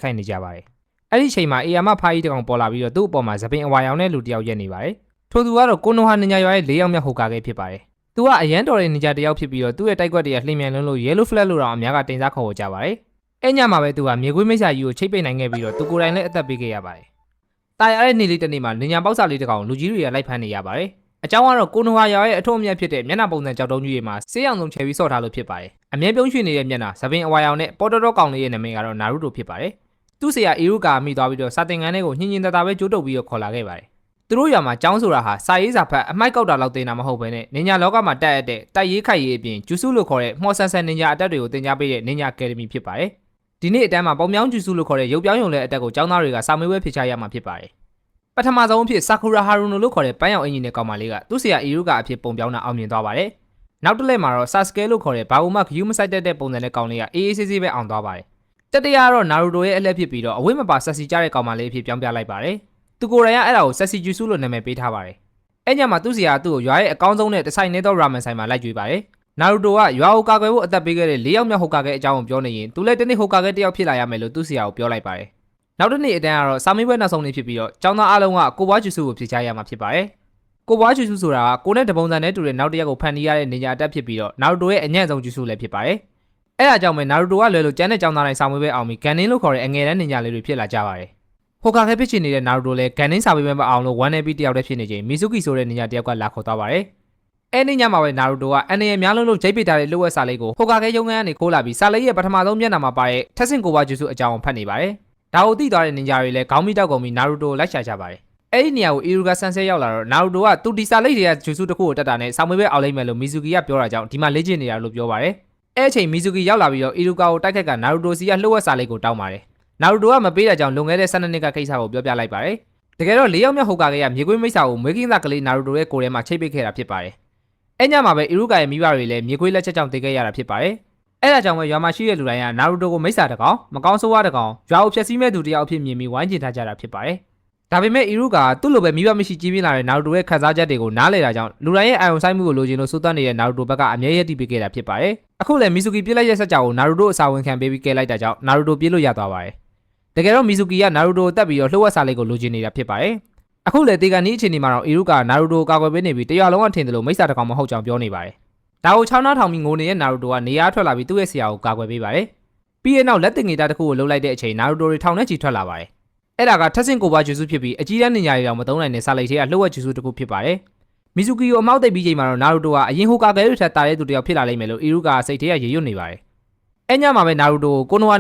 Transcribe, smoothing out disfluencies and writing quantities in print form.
ခိုင်နေကြပါတယ်။အဲ့ဒီချိန်မှာအေယာမဖားကြီးတကောင်ပေါ်လာပြီးတော့သူ့အပေါ်မှာသပင်အဝါရောင်တဲ့လူတစ်ယောက်ရက်နေပါတယ်။ထို့သူကတော့ကိုနိုဟာနင်ဂျာရွာရဲ့၄ယောက်မြောက်ဟိုကာကဲဖြစ်ပါတယ်။သူကအရန်တော်တဲ့နင်ဂျာတစ်ယောက်ဖြစ်ပြီးတော့သူ့ရဲ့တိုက်ကွက်တွေကလှိမ့်မြန်လွန်းလို့ Yellow Flag လို့တော့အများကတင်စားခေါ်ကြပါတယ်။အဲ့ညမှာပဲသူကမြေခွေးမိတ်ဆာကြီးကိုချိတ်ပိတ်နိုင်ခဲ့ပြီးတော့သူကိုယ်တိုင်လည်းအသက်ပေးခဲ့ရပါတယ်။တာရတဲ့နေ့လေးတစ်နေ့မှာနင်ဂျာပေါက်စာလေးတစ်ကောင်လူကြီးတွေကလိုက်ဖမ်းနေရပါတယ်။အကြောင်းကတော့ကိုနိုဟာရွာရဲ့အထွတ်အမြတ်ဖြစ်တဲ့မျက်နှာပုံစံကြောက်တုံးကြီးတွေမှာဆေးရောင်စုံချယ်ပြီးဆော့ထားလို့ဖြစ်ပါတယ်။အမြဲပြုံးရွှေနေတဲ့မျက်နှာသပင်အဝါရောင်နဲ့ပေါ်တော်ကောင်လေးရဲ့နာမည်ကတော့နာရုတိုဖြစ်ပါတယ်။သူ့ဆရာအီရုကာမိသွားပြီးတော့စာသင်ခန်းထဲကိုညင်ညင်တတာပဲကြိုးတုပ်ပြီးတော့ခေါ်လာခဲ့ပါတယ်။သူတို့ရွာမှာကျောင်းဆိုတာဟာစာရေးစာဖတ်အမိုက်ကောက်တာလောက်တင်တာမဟုတ်ဘဲနဲ့နင်ဂျာလောကမှာတက်ရတဲ့တိုက်ရေးခိုက်ရေးအပြင်ဂျူစုလို့ခေါ်တဲ့မှော်ဆန်ဆန်နင်ဂျာအတက်တွေကိုသင်ကြားပေးတဲ့နင်ဂျာအကယ်ဒမီဖြစ်ပါတယ်။ဒီနေ့အတန်းမှာပုံမြောင်းဂျူစုလို့ခေါ်တဲ့ရုပ်ပြောင်းရုံလဲအတက်ကိုကျောင်းသားတွေကစာမေးပွဲဖြေချရမှာဖြစ်ပါတယ်။ပထမဆုံးအဖြစ်ဆာကူရာဟာရူနိုလို့ခေါ်တဲ့ပန်းရောင်အင်ဂျင်နဲ့ကောင်မလေးကသူ့ဆရာအီရုကာအဖြစ်ပုံပြောင်းတာအောင်မြင်သွားပါတယ်။နောက်တစ်လက်မှာတော့ဆာစကဲလို့ခေါ်တဲ့ဘာဘူးမဂယူးမဆိုင်တဲ့ပုံစံနဲ့ကောင်လေးကအေးအေးဆေးဆေးပဲအောင်သွားပါတယ်။တတိယကတော့နာရူတိုရဲ့အလှည့်ဖြစ်ပြီးတော့အဝိမပါဆက်စီကြတဲ့ကောင်မလေးအဖြစ်ပြောင်းပြလိုက်ပါတယ်။သူကိုယ်တိုင်ကအဲ့ဒါကိုဆက်စီဂျူဆူလို့နာမည်ပေးထားပါတယ်။အဲ့ညမှာသူ့ဆရာကသူ့ကိုရွာရဲ့အကောင်းဆုံးနဲ့တဆိုင်နေသောရာမန်ဆိုင်မှာလိုက်ကြွေးပါတယ်။နာရူတိုကရွာကိုကာကွယ်ဖို့အသက်ပေးခဲ့တဲ့၄ယောက်မြောက်ဟိုကာကဲအကြောင်းကိုပြောနေရင်သူလည်းတနေ့ဟိုကာကဲတစ်ယောက်ဖြစ်လာရမယ်လို့သူ့ဆရာကိုပြောလိုက်ပါတယ်။နောက်တစ်နေ့အတန်းကတော့စာမေးပွဲနောက်ဆုံးနေ့ဖြစ်ပြီးတော့ကျောင်းသားအားလုံးကကိုဘွားဂျူဆူကိုဖြေချရမှာဖြစ်ပါတယ်။ကိုဘွားဂျူဆူဆိုတာကကိုနဲ့တပုံစံနဲ့တူတဲ့နောက်တစ်ယောက်ကိုဖန်တီးရတဲ့နေညာအတက်ဖြစ်ပြီးတော့နာရူတိုရဲ့အညံ့ဆုံးဂျူဆူလည်းဖြစ်ပါတယ်။အဲ့ဒါကြောင့်ပဲနာရူတိုကလွယ်လို့ကျန်တဲ့ကျောင်းသားတိုင်းစာမေးပွဲအောင်ပြီးဂန်နင်းလို့ခေါ်တဲ့အငယ်တန်းနေညာလေးတွေဖြစ်လာကြပါတယ်။ဟိုကာကဲဖြစ်ချင်နေတဲ့နာရူတိုလည်းဂန်နင်းစာမေးပွဲမအောင်လို့1 AP တယောက်တည်းဖြစ်နေချိန်မီဇူကီဆိုတဲ့နေညာတယောက်ကလာခေါ်သွားပါတယ်။အဲ့ဒီညမှာပဲနာရူတိုကအန်နေရများလုံးလို့ဂျိတ်ပိတ်ထားတဲ့လှုပ်ဝက်စာလေးကိုဟိုကာကဲရုံးခန်းကနေခိုးလာပြီးစာလေးရဲ့ပထမဆုံးမျက်နှာမှာပါတဲ့ထက်ဆင့်ကိုဘွားဂျူဆူအကြောင်းကိုဖတ်နေပါတယ်။ဒါကိုသိသွားတဲ့နင်ဂျာတွေလည်းခေါင်းမိတောက်ကုန်ပြီးနာရူတိုလိုက်ရှာကြပါတယ်။အဲ့ဒီနေရာကိုအီရူဂါဆန်ဆဲရောက်လာတော့နာရူတိုကသူဒီစာလေးတွေကဂျူဆူတစ်ခုကိုတက်တာနဲ့စာမေးပွဲအောင်လိုက်မယ်လို့မီဇူကီကပြောတာကြောင့်ဒီမှာလေ့ကျင့်နေတာလို့ပြောပါတယ်။အဲ့အချိန်မီဇူကီရောက်လာပြီးတော့အီရူဂါကိုတိုက်ခတ်ကနာရူတိုစီကလှုပ်ဝက်စာလေးကိုတောင်းပါတယ်။နာရူတိုကမပေးတဲ့ကြောင့်လွန်ခဲ့တဲ့12နှစ်ကကိစ္စကိုပြောပြလိုက်ပါတယ်။တကယ်တော့၄ယောက်မြောက်ဟိုကာကဲကမြေခွေးမိတ်ဆာကိုမွေးကင်းသားကလေးနာရူတိုရဲ့ကိုယ်ထဲမှာချိတ်ပိတ်ခဲ့တာဖြစ်ပါတယ်။အဲ့ညမှာပဲအီရူဂါရဲ့မိဘတွေလည်းမြေခွေးလက်ချက်ကြောင့်တည်ခဲ့ရတာဖြစ်ပါတယ်။အဲ့ဒါကြောင့်ပဲရွာမှာရှိတဲ့လူတိုင်းကနာရူတိုကိုမိတ်ဆာတကောင်မကောင်းဆိုးဝါးတကောင်ရွာကိုဖျက်ဆီးမဲ့သူတယောက်အဖြစ်မြင်ပြီးဝိုင်းကျင်ထားကြတာဖြစ်ပါတယ်။ဒါပေမဲ့အီရူဂါသူ့လိုပဲမိဘမရှိကြီးပြင်းလာတဲ့နာရူတိုရဲ့ခန်းစားချက်တွေကိုနားလေတာကြောင့်လူတိုင်းရဲ့အာရုံစိုက်မှုကိုလိုချင်လို့စိုးသွမ်းနေတဲ့နာရူတိုဘက်ကအမြဲရည်တည်ပေးခဲ့တာဖြစ်ပါတယ်။အခုလည်းမီဇူကီပြစ်လိုက်ရဲ့ဆက်ကြောကိုနာရူတိုအစာဝင်ခံပေးပြီးကဲလိုက်တာကြောင့်နာရူတိုပြေးလို့ရသွားပါတယ်။တကယ်တော့မီဇူကီကနာရူတိုကိုတက်ပြီးတော့လှုပ်ဝက်စာလေးကိုလိုချင်နေတာဖြစ်ပါတယ်။အခုလည်းတေကန်နီးအခြေအနေမှာတော့အီရူဂါနာရူတိုကိုကာကွယ်ပေးနေပြီးတရွာလုံးကထင်တယ်လို့မိတ်ဆာတကောင်မဟုတ်ကြောင်းပြောနေပါတယ်။ဒါကိုချောင်းနှားထောင်ပြီးငိုနေတဲ့နာရူတိုကနေရာထွက်လာပြီးသူ့ရဲ့ဆရာကိုကာကွယ်ပေးပါတယ်။ပြီးရဲ့နောက်လက်တင်ငေတာတစ်ခုကိုလှုပ်လိုက်တဲ့အချိန်နာရူတိုတွေထောင်ထဲချီထွက်လာပါတယ်။အဲ့ဒါကထက်ဆင့်ကိုဘွားဂျူဆူဖြစ်ပြီးအကြီးတန်းနေညာတွေတောင်မသုံးနိုင်တဲ့စာလိတ်ထဲကလှုပ်ဝက်ဂျူဆူတစ်ခုဖြစ်ပါတယ်။မီဇူကီကိုအမောက်သိပ်ပြီးချိန်မှာတော့နာရူတိုကအရင်ဟိုကာကဲတွေထက်တာတဲ့သူတစ်ယောက်ဖြစ်လာလိမ့်မယ်လို့အီရူဂါစိတ်ထဲကရေရွတ်နေပါတယ်။အဲ့ညမှာပဲနာရူတိုကိုနိုဝါ